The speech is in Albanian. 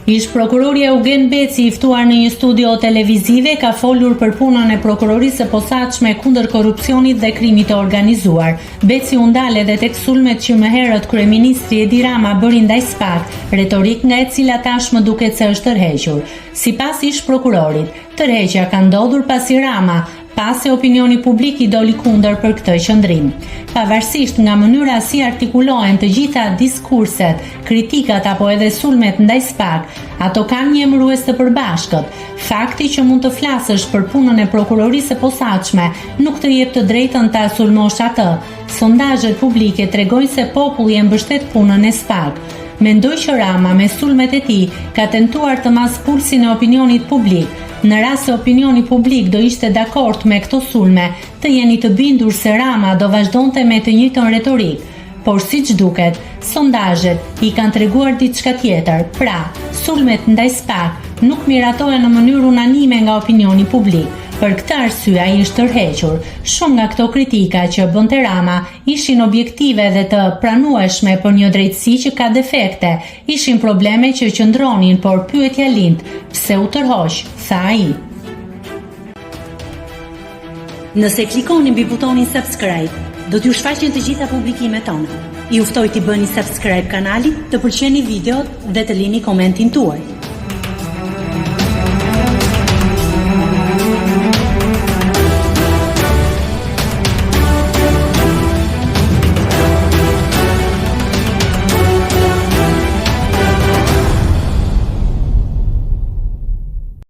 Ish prokurori Eugen Beci, i ftuar në një studio televizive, ka folur për punën e prokurorisë së posaçme kundër korrupsionit dhe krimit të organizuar. Beci u ndal edhe tek sulmet që më herët kryeministri Edi Rama bëri ndaj SPAK, retorik nga e cila tashmë duket se është tërhequr. Sipas ish prokurorit, tërheqja ka ndodhur pasi Rama pasi opinioni publik i doli kundër për këtë qëndrim. Pavarësisht nga mënyra si artikulohen të gjitha diskurset, kritikat apo edhe sulmet ndaj SPAK, ato kanë një emërues të përbashkët. Fakti që mund të flasësh për punën e prokurorisë së posaçme nuk të jep të drejtën ta sulmosh atë. Sondazhet publike tregojnë se populli e mbështet punën e SPAK. Mendoj që Rama me sulmet e tij ka tentuar të mas pulsin e opinionit publik. Në rast se opinioni publik do ishte dakord me këto sulme, të jeni të bindur se Rama do vazhdonte me të njëjtën retorik. Por siç duket, sondazhet i kanë treguar diçka tjetër. Pra, sulmet ndaj SPAK nuk miratohen në mënyrë unanime nga opinioni publik. Për këtë arsye ai është tërhequr. Shumë nga këto kritika që bënte Rama ishin objektive dhe të pranueshme për një drejtësi që ka defekte. Ishin probleme që qëndronin, por pyetja lind, pse u tërhoq, tha ai. Nëse klikoni mbi butonin subscribe, do t'ju shfaqen të gjitha publikimet tona. Ju ftoj t'i bëni subscribe kanalit, të pëlqeni videot dhe të lini komentin tuaj.